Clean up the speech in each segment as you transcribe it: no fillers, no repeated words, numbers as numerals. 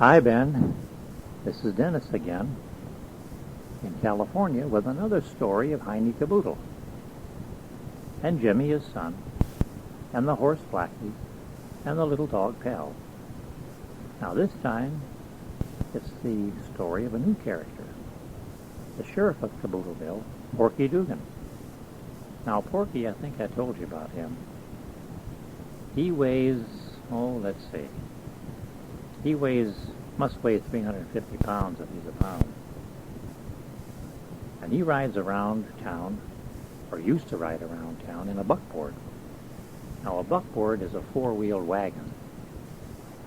Hi, Ben. This is Dennis again in California with another story of Heine Caboodle and Jimmy, his son, and the horse Blackie, and the little dog Pal. Now this time, it's the story of a new character, the sheriff of Caboodleville, Porky Dugan. Now Porky, I think I told you about him. He weighs, must weigh 350 pounds if he's a pound. And he rides around town, or used to ride around town, in a buckboard. Now a buckboard is a four-wheeled wagon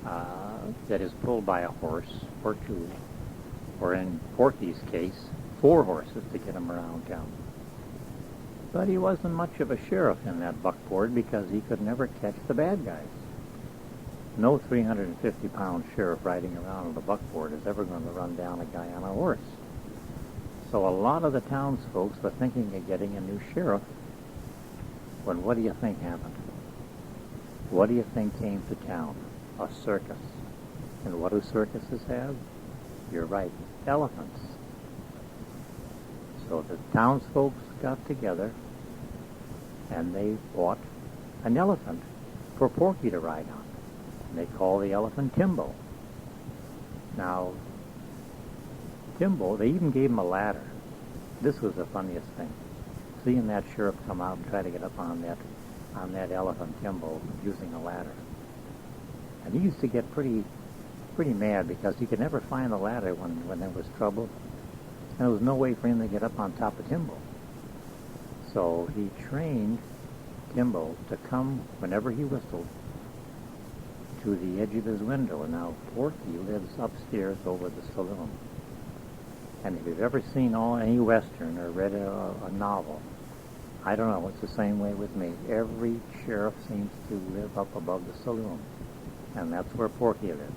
that is pulled by a horse or two, or in Porky's case, 4 horses to get him around town. But he wasn't much of a sheriff in that buckboard because he could never catch the bad guys. No 350-pound sheriff riding around on a buckboard is ever going to run down a guy on a horse. So a lot of the townsfolk were thinking of getting a new sheriff when what do you think happened? What do you think came to town? A circus. And what do circuses have? You're right, elephants. So the townsfolk got together and they bought an elephant for Porky to ride on. And they called the elephant Timbo. Now, Timbo, they even gave him a ladder. This was the funniest thing. Seeing that sheriff come out and try to get up on that elephant Timbo using a ladder. And he used to get pretty mad because he could never find the ladder when there was trouble. And there was no way for him to get up on top of Timbo. So he trained Timbo to come whenever he whistled to the edge of his window. And now Porky lives upstairs over the saloon. And if you've ever seen any Western or read a novel, I don't know, it's the same way with me. Every sheriff seems to live up above the saloon. And that's where Porky lives.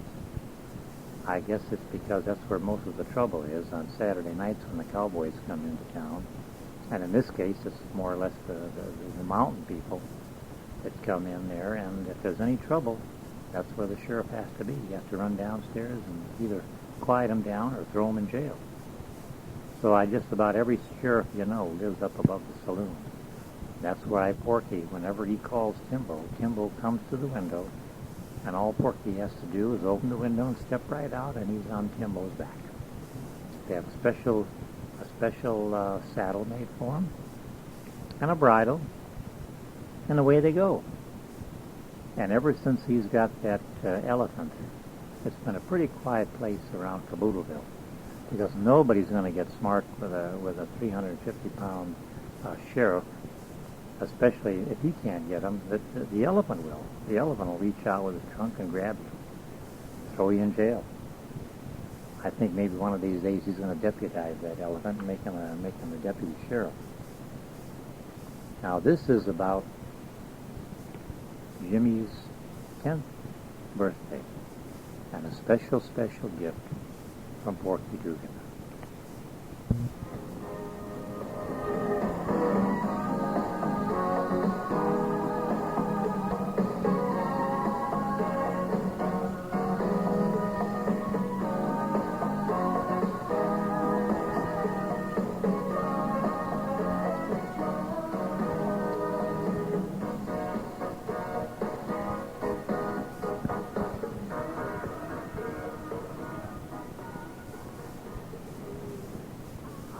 I guess it's because that's where most of the trouble is on Saturday nights when the cowboys come into town. And in this case, it's more or less the mountain people that come in there. And if there's any trouble, that's where the sheriff has to be. He has to run downstairs and either quiet them down or throw them in jail. So just about every sheriff you know lives up above the saloon. That's why Porky, whenever he calls Timbo, Timbo comes to the window, and all Porky has to do is open the window and step right out, and he's on Timbo's back. They have a special saddle made for him, and a bridle, and away they go. And ever since he's got that elephant, it's been a pretty quiet place around Caboodleville, because nobody's going to get smart with a 350-pound sheriff, especially if he can't get him. The elephant will. The elephant will reach out with his trunk and grab you, throw you in jail. I think maybe one of these days he's going to deputize that elephant and make him a deputy sheriff. Now this is about Jimmy's 10th birthday and a special gift from Porky Dugan.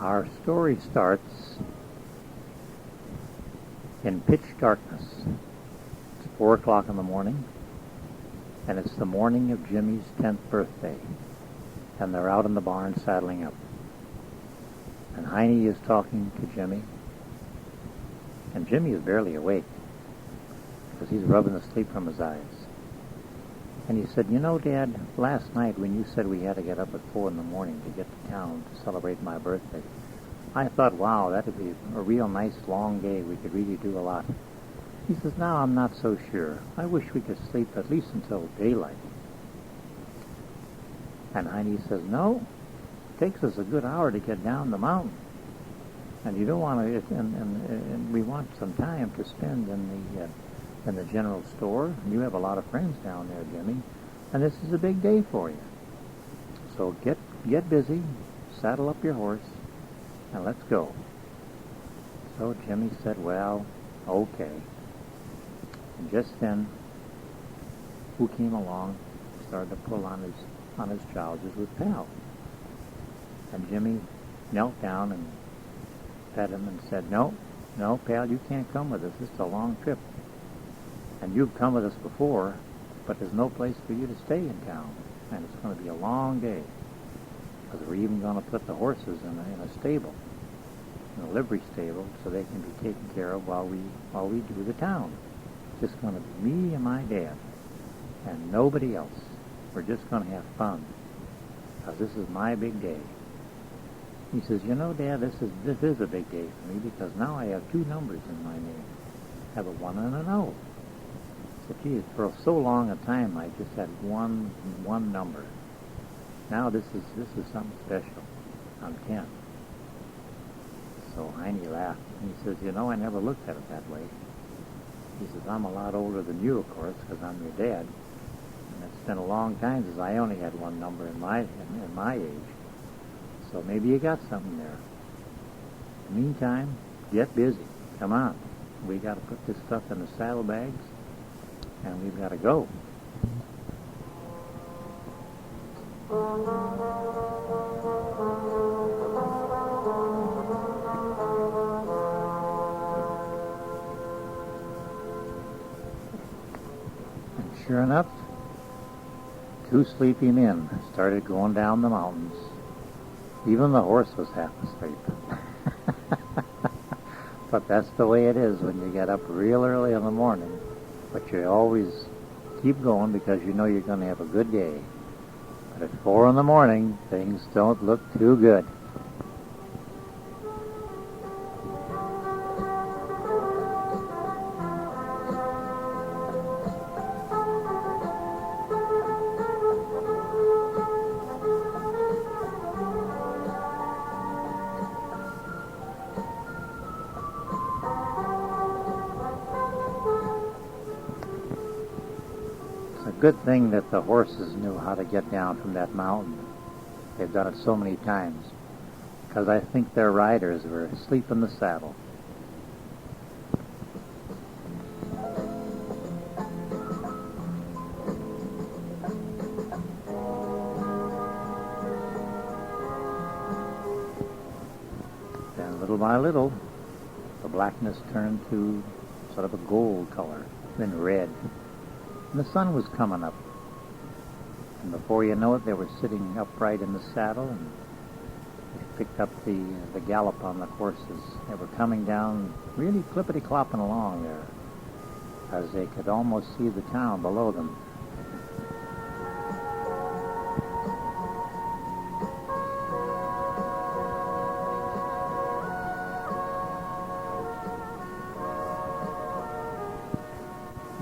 Our story starts in pitch darkness. It's 4 o'clock in the morning, and it's the morning of Jimmy's 10th birthday, and they're out in the barn saddling up. And Heine is talking to Jimmy, and Jimmy is barely awake because he's rubbing the sleep from his eyes. And he said, "You know, Dad, last night when you said we had to get up at 4 in the morning to get to town to celebrate my birthday, I thought, wow, that would be a real nice long day. We could really do a lot." He says, "Now I'm not so sure. I wish we could sleep at least until daylight." And Heine says, "No, it takes us a good hour to get down the mountain. And you don't want to, and we want some time to spend in the general store. You have a lot of friends down there, Jimmy, and this is a big day for you." So get busy, saddle up your horse, and let's go. So Jimmy said, well, okay. And just then, who came along, started to pull on his trousers with Pal. And Jimmy knelt down and pet him and said, no, Pal, you can't come with us. This is a long trip. And you've come with us before, but there's no place for you to stay in town. And it's going to be a long day. Because we're even going to put the horses in a stable, in a livery stable, so they can be taken care of while we do the town. It's just going to be me and my dad, and nobody else. We're just going to have fun, because this is my big day. He says, you know, Dad, this is a big day for me, because now I have two numbers in my name. I have a 1 and an 0. So, geez, for so long a time, I just had one number. Now this is something special. I'm 10. So Heine laughed, and he says, you know, I never looked at it that way. He says, I'm a lot older than you, of course, because I'm your dad. And it's been a long time since I only had one number in my age. So maybe you got something there. In the meantime, get busy. Come on. We got to put this stuff in the saddlebags, and we've got to go. And sure enough, two sleepy men started going down the mountains. Even the horse was half asleep. But that's the way it is when you get up real early in the morning. But you always keep going because you know you're going to have a good day. But at 4 in the morning, things don't look too good. Good thing that the horses knew how to get down from that mountain. They've done it so many times, because I think their riders were asleep in the saddle. Then little by little, the blackness turned to sort of a gold color, then red. And the sun was coming up. And before you know it, they were sitting upright in the saddle, and they picked up the gallop on the horses. They were coming down, really clippity-clopping along there, as they could almost see the town below them.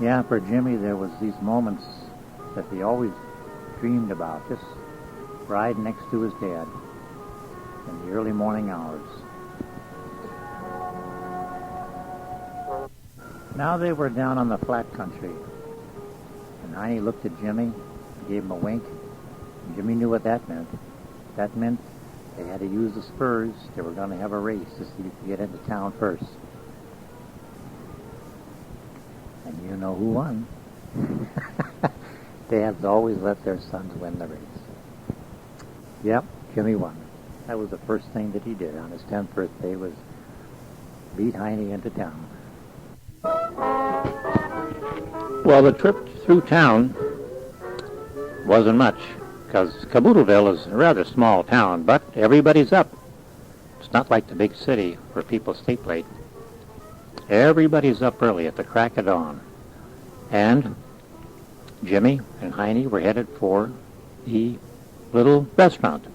Yeah, for Jimmy, there was these moments that he always dreamed about, just riding next to his dad in the early morning hours. Now they were down on the flat country, and Heine looked at Jimmy, gave him a wink, and Jimmy knew what that meant. That meant they had to use the spurs. They were going to have a race to see who could get into town first. And you know who won. Dads always let their sons win the race. Yep, Jimmy won. That was the first thing that he did on his 10th birthday, was beat Heine into town. Well, the trip through town wasn't much, because Caboodleville is a rather small town, but everybody's up. It's not like the big city where people sleep late. Everybody's up early at the crack of dawn. And Jimmy and Heine were headed for the little restaurant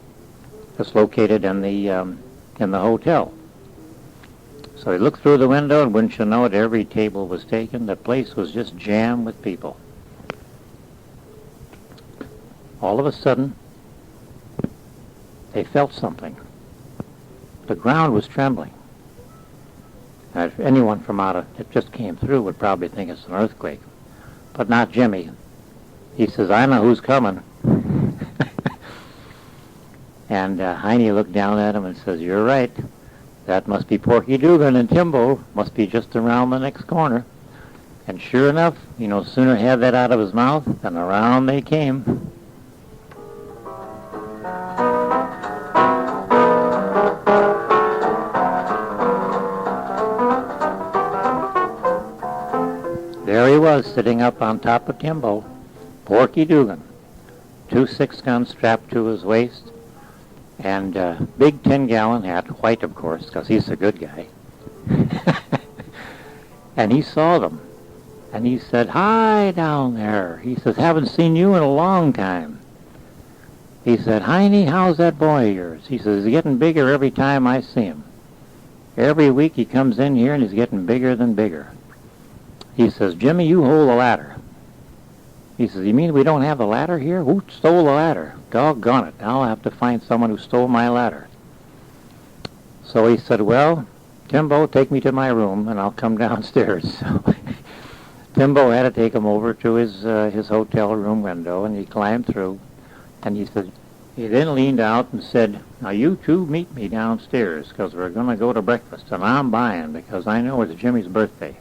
that's located in the hotel. So they looked through the window, and wouldn't you know it, every table was taken. The place was just jammed with people. All of a sudden, they felt something. The ground was trembling. And if anyone from that just came through would probably think it's an earthquake. But not Jimmy. He says, I know who's coming. And Heine looked down at him and says, "You're right. That must be Porky Dugan, and Timbo must be just around the next corner." And sure enough, no sooner had that out of his mouth than around they came. There he was, sitting up on top of Timbo, Porky Dugan, 2 6-guns strapped to his waist, and a big 10-gallon hat, white of course, because he's a good guy. And he saw them, and he said, "Hi down there." He says, "Haven't seen you in a long time." He said, "Heine, how's that boy of yours?" He says, "He's getting bigger every time I see him. Every week he comes in here and he's getting bigger than bigger." He says, "Jimmy, you hold the ladder." He says, "You mean we don't have a ladder here? Who stole the ladder? Doggone it, I'll have to find someone who stole my ladder." So he said, "Well, Timbo, take me to my room and I'll come downstairs." So Timbo had to take him over to his hotel room window, and he climbed through, and he then leaned out and said, "Now you two meet me downstairs, because we're going to go to breakfast, and I'm buying, because I know it's Jimmy's birthday."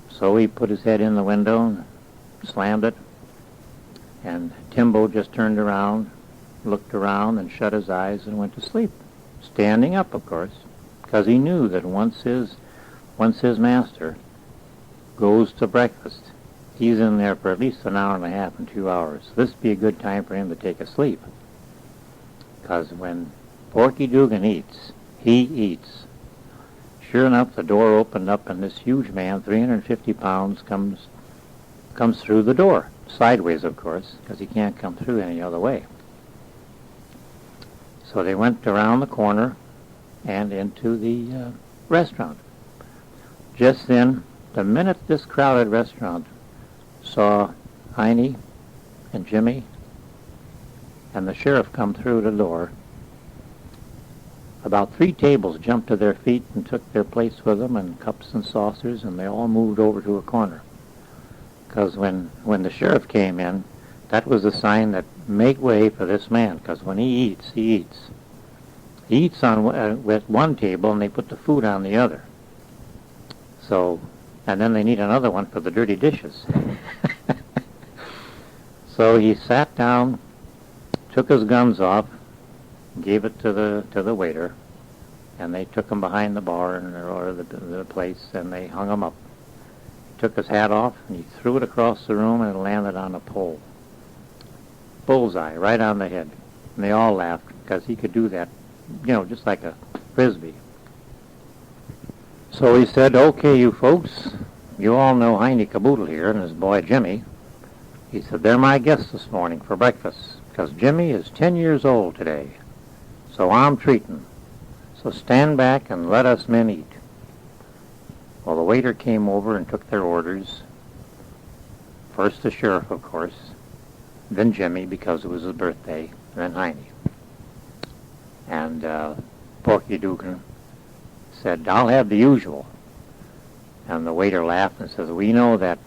So he put his head in the window and slammed it, and Timbo just turned around, looked around, and shut his eyes and went to sleep, standing up, of course, because he knew that once his master goes to breakfast, he's in there for at least an hour and a half and 2 hours. This would be a good time for him to take a sleep, because when Porky Dugan eats, he eats. Sure enough, the door opened up, and this huge man, 350 pounds, comes through the door, sideways, of course, because he can't come through any other way. So they went around the corner and into the restaurant. Just then, the minute this crowded restaurant saw Heine and Jimmy and the sheriff come through the door, about 3 tables jumped to their feet and took their plates with them, and cups and saucers, and they all moved over to a corner. Because when the sheriff came in, that was a sign that make way for this man, because when he eats, he eats. He eats with one table, and they put the food on the other. So, and then they need another one for the dirty dishes. So he sat down, took his guns off, gave it to the waiter, and they took him behind the bar or the place, and they hung him up. He took his hat off, and he threw it across the room, and it landed on a pole. Bullseye, right on the head. And they all laughed, because he could do that, just like a frisbee. So he said, "Okay, you folks, you all know Heine Caboodle here and his boy Jimmy." He said, "They're my guests this morning for breakfast, because Jimmy is 10 years old today. So I'm treating. So stand back and let us men eat." Well, the waiter came over and took their orders. First the sheriff, of course, then Jimmy, because it was his birthday, and then Heine. And Porky Dugan said, "I'll have the usual." And the waiter laughed and says, we know that,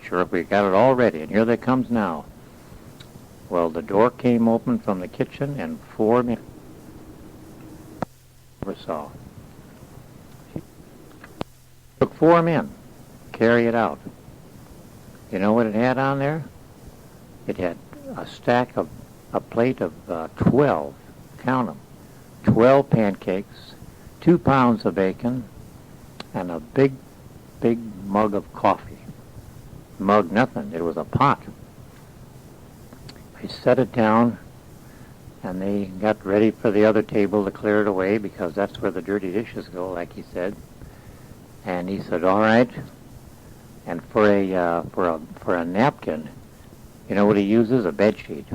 Sheriff. We got it all ready, and here they comes now." Well, the door came open from the kitchen, and 4 men never saw. Took 4 men to carry it out. You know what it had on there? It had a plate of 12, count them, 12 pancakes, 2 pounds of bacon, and a big mug of coffee. Mug nothing, it was a pot. They set it down, and they got ready for the other table to clear it away, because that's where the dirty dishes go, like he said. And he said, "All right." And for a napkin, you know what he uses? A bed sheet.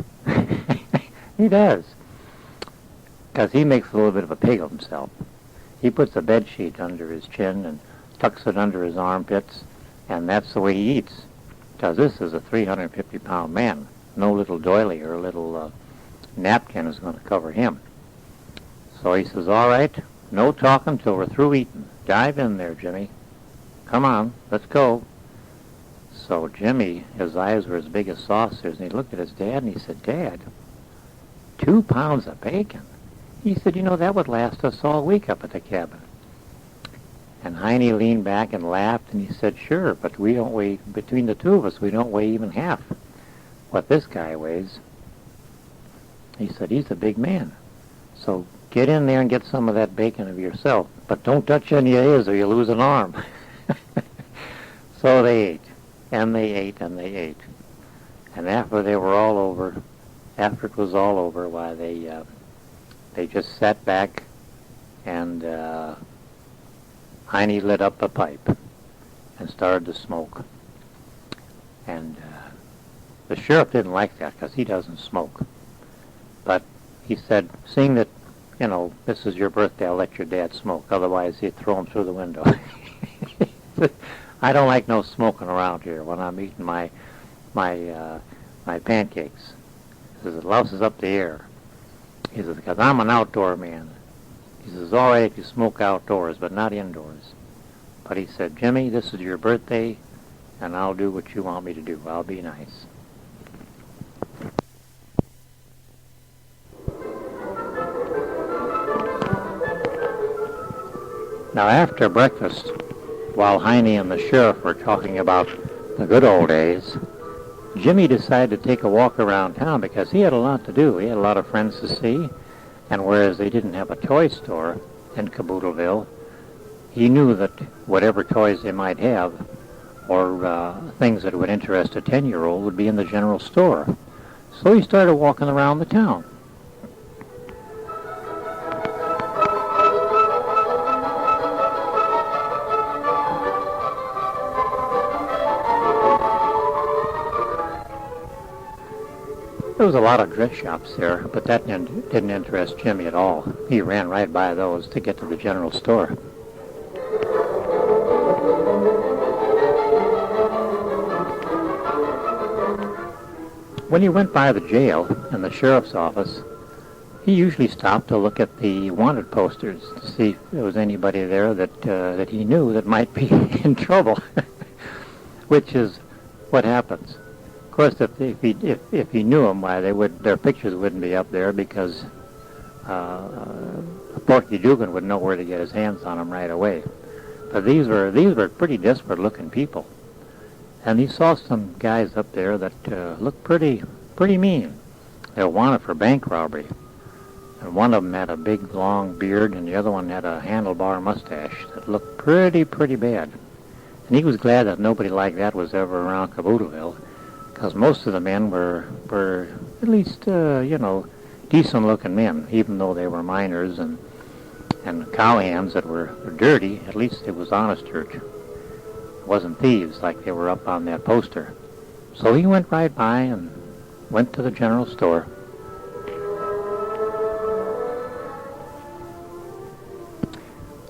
He does, because he makes a little bit of a pig of himself. He puts a bed sheet under his chin and tucks it under his armpits, and that's the way he eats, because this is a 350-pound man. No little doily or a little napkin is going to cover him. So he says, "All right, no talking till we're through eating. Dive in there, Jimmy. Come on, let's go." So Jimmy, his eyes were as big as saucers, and he looked at his dad and he said, "Dad, 2 pounds of bacon. He said, that would last us all week up at the cabin. And Heine leaned back and laughed, and he said, sure, but we don't weigh, between the two of us, we don't weigh even half what this guy weighs. He said, he's a big man. So get in there and get some of that bacon of yourself, but don't touch any of his or you'll lose an arm. So they ate, and they ate, and they ate. And after they were all over, after it was all over, why, they just sat back, and Heine lit up a pipe and started to smoke. And the sheriff didn't like that because he doesn't smoke. But he said, seeing that, this is your birthday, I'll let your dad smoke. Otherwise, he'd throw him through the window. I don't like no smoking around here when I'm eating my pancakes. He says, it louses up the air. He says, because I'm an outdoor man. He says, all right if you smoke outdoors, but not indoors. But he said, Jimmy, this is your birthday, and I'll do what you want me to do. I'll be nice. Now, after breakfast, while Heine and the sheriff were talking about the good old days, Jimmy decided to take a walk around town because he had a lot to do. He had a lot of friends to see, and whereas they didn't have a toy store in Caboodleville, he knew that whatever toys they might have, or things that would interest a 10-year-old, would be in the general store. So he started walking around the town. There was a lot of dress shops there, but that didn't interest Jimmy at all. He ran right by those to get to the general store. When he went by the jail and the sheriff's office, he usually stopped to look at the wanted posters to see if there was anybody there that he knew that might be in trouble, which is what happens. Of course, if he knew them, why their pictures wouldn't be up there because Porky Dugan would know where to get his hands on them right away. But these were pretty desperate-looking people, and he saw some guys up there that looked pretty mean. They were wanted for bank robbery, and one of them had a big long beard, and the other one had a handlebar mustache that looked pretty bad. And he was glad that nobody like that was ever around Caboodleville, because most of the men were at least, decent-looking men, even though they were miners and cowhands that were dirty. At least it was honest dirt. It wasn't thieves like they were up on that poster. So he went right by and went to the general store.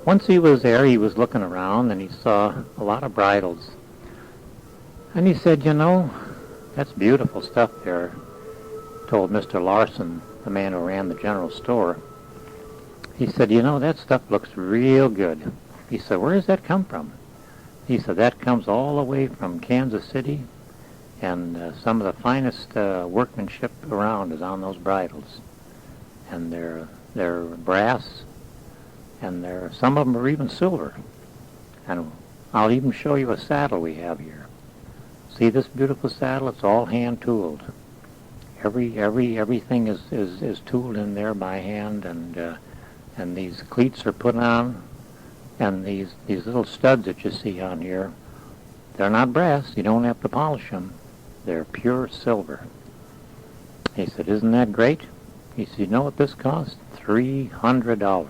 Once he was there, he was looking around, and he saw a lot of bridles. And he said, that's beautiful stuff there, told Mr. Larson, the man who ran the general store. He said, that stuff looks real good. He said, where does that come from? He said, that comes all the way from Kansas City, and some of the finest workmanship around is on those bridles. And they're brass, and some of them are even silver. And I'll even show you a saddle we have here. See this beautiful saddle? It's all hand-tooled. Everything is tooled in there by hand, and these cleats are put on, and these little studs that you see on here, they're not brass. You don't have to polish them. They're pure silver. He said, isn't that great? He said, you know what this cost? $300.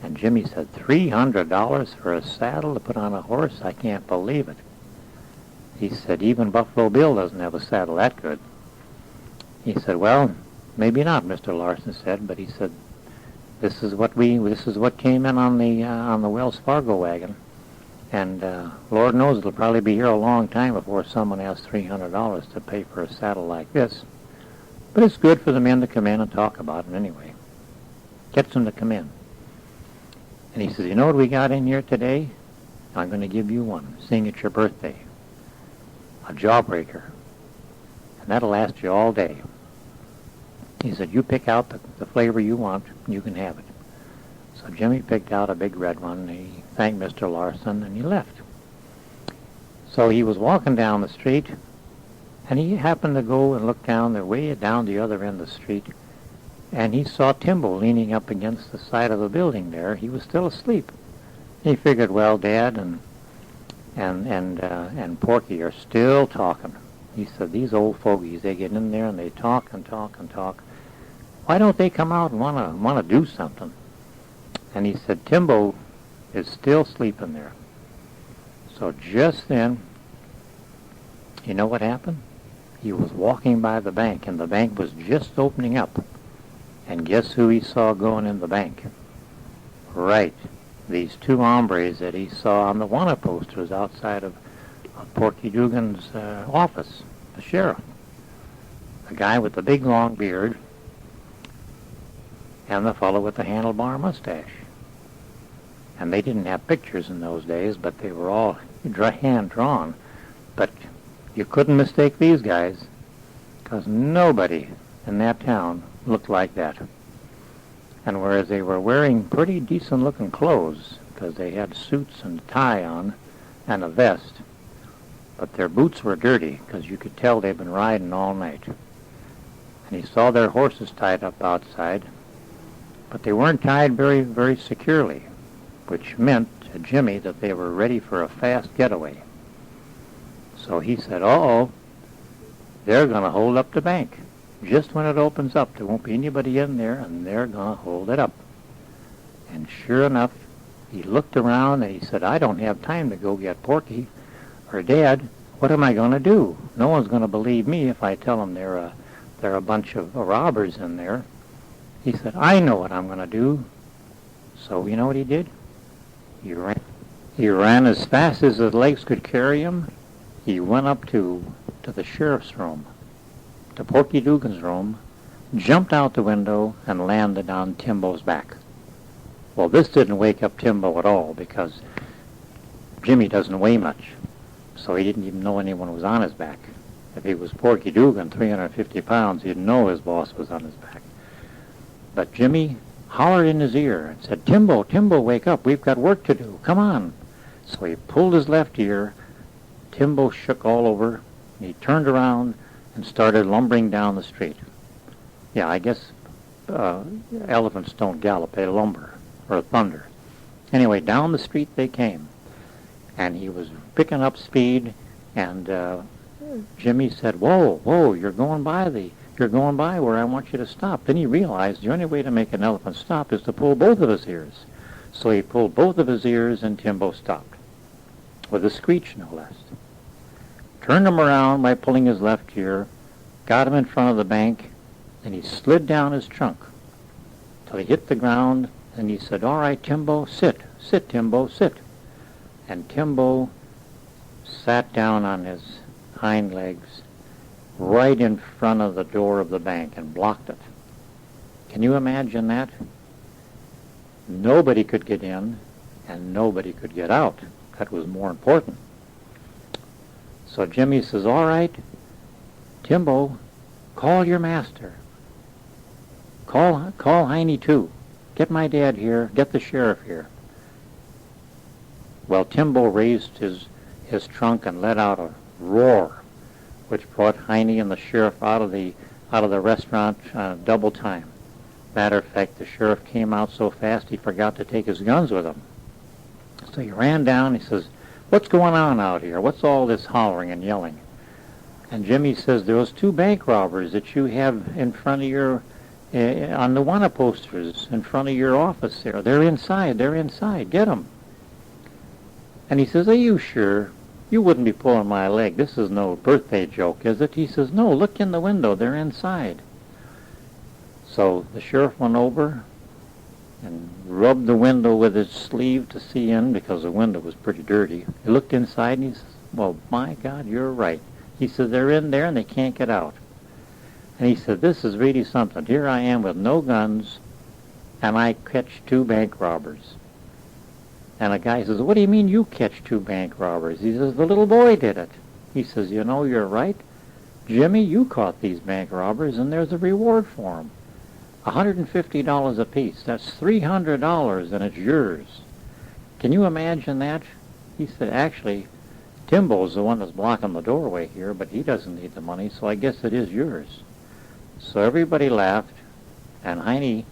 And Jimmy said, $300 for a saddle to put on a horse? I can't believe it. He said, even Buffalo Bill doesn't have a saddle that good. He said, well, maybe not, Mr. Larson said, but he said, this is what came in on the Wells Fargo wagon, and Lord knows it'll probably be here a long time before someone has $300 to pay for a saddle like this. But it's good for the men to come in and talk about it anyway. Gets them to come in. And he says, you know what we got in here today? I'm going to give you one, seeing it's your birthday. A jawbreaker. And that'll last you all day. He said, you pick out the flavor you want, you can have it. So Jimmy picked out a big red one. He thanked Mr. Larson, and he left. So he was walking down the street, and he happened to go and look down there, way down the other end of the street, and he saw Timbo leaning up against the side of the building there. He was still asleep. He figured, well, Dad and Porky are still talking. He said, these old fogies, they get in there and they talk and talk and talk. Why don't they come out and want to do something? And he said, Timbo is still sleeping there. So just then, you know what happened? He was walking by the bank, and the bank was just opening up. And guess who he saw going in the bank? Right, these two hombres that he saw on the wanted posters outside of Porky Dugan's office, the sheriff. The guy with the big long beard and the fellow with the handlebar mustache. And they didn't have pictures in those days, but they were all hand-drawn. But you couldn't mistake these guys, because nobody in that town looked like that. And whereas they were wearing pretty decent-looking clothes, because they had suits and a tie on and a vest, but their boots were dirty, because you could tell they'd been riding all night. And he saw their horses tied up outside, but they weren't tied very, very securely, which meant to Jimmy that they were ready for a fast getaway. So he said, uh-oh, they're going to hold up the bank. Just when it opens up, there won't be anybody in there, and they're going to hold it up. And sure enough, he looked around and he said, I don't have time to go get Porky. Or, Dad, what am I going to do? No one's going to believe me if I tell them there are a bunch of robbers in there. He said, I know what I'm going to do. So you know what he did? He ran as fast as his legs could carry him. He went up to the sheriff's room, to Porky Dugan's room, jumped out the window, and landed on Timbo's back. Well, this didn't wake up Timbo at all, because Jimmy doesn't weigh much, so he didn't even know anyone was on his back. If he was Porky Dugan, 350 pounds, he'd know his boss was on his back. But Jimmy hollered in his ear and said, Timbo, Timbo, wake up, we've got work to do, come on. So he pulled his left ear. Timbo shook all over. He turned around and started lumbering down the street. Yeah, I guess elephants don't gallop, they lumber, or thunder. Anyway, down the street they came, and he was picking up speed, and Jimmy said, whoa, whoa, you're going by where I want you to stop. Then he realized the only way to make an elephant stop is to pull both of his ears. So he pulled both of his ears, and Timbo stopped, with a screech no less. Turned him around by pulling his left ear, got him in front of the bank, and he slid down his trunk till he hit the ground, and he said, all right, Timbo, sit, Timbo, sit. And Timbo sat down on his hind legs right in front of the door of the bank and blocked it. Can you imagine that? Nobody could get in, and nobody could get out. That was more important. So Jimmy says, all right, Timbo, call your master. Call Heine too. Get my dad here. Get the sheriff here. Well, Timbo raised his trunk and let out a roar, which brought Heine and the sheriff out of the restaurant double time. Matter of fact, the sheriff came out so fast he forgot to take his guns with him. So he ran down. He says, what's going on out here? What's all this hollering and yelling? And Jimmy says, there was two bank robbers that you have in front of your, on the wanted posters in front of your office there. They're inside, get them. And he says, are you sure? You wouldn't be pulling my leg. This is no birthday joke, is it? He says, no, look in the window, they're inside. So the sheriff went over and rubbed the window with his sleeve to see in, because the window was pretty dirty. He looked inside and he says, well, my God, you're right. He said, they're in there and they can't get out. And he said, this is really something. Here I am with no guns, and I catch two bank robbers. And a guy says, what do you mean you catch two bank robbers? He says, the little boy did it. He says, you know, you're right. Jimmy, you caught these bank robbers, and there's a reward for 'em. $150 apiece. That's $300, and it's yours. Can you imagine that? He said, actually, Timbo's the one that's blocking the doorway here, but he doesn't need the money, so I guess it is yours. So everybody laughed, and Heine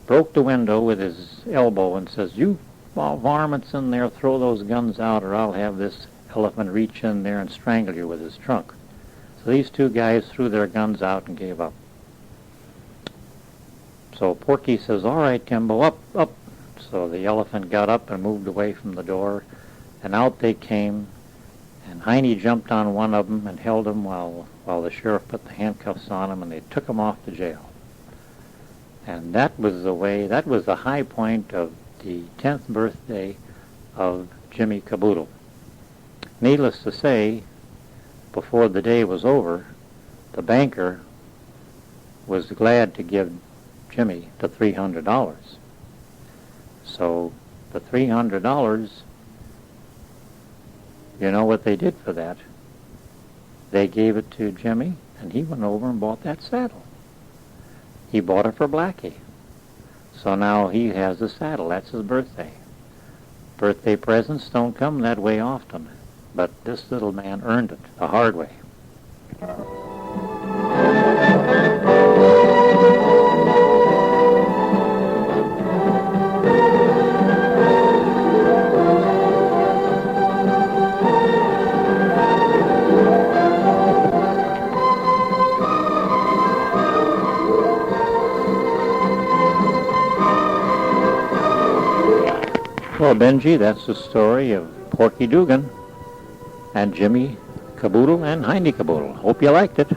broke the window with his elbow and says, you varmints in there, throw those guns out, or I'll have this elephant reach in there and strangle you with his trunk. So these two guys threw their guns out and gave up. So Porky says, all right, Timbo, up, up. So the elephant got up and moved away from the door, and out they came, and Heine jumped on one of them and held him while the sheriff put the handcuffs on him, and they took him off to jail. And that was the high point of the 10th birthday of Jimmy Caboodle. Needless to say, before the day was over, the banker was glad to give Jimmy the $300. So the $300, you know what they did for that? They gave it to Jimmy, and he went over and bought that saddle. He bought it for Blackie. So now he has the saddle. That's his birthday. Birthday presents don't come that way often, but this little man earned it the hard way. Well, Benji, that's the story of Porky Dugan and Jimmy Caboodle and Heine Caboodle. Hope you liked it.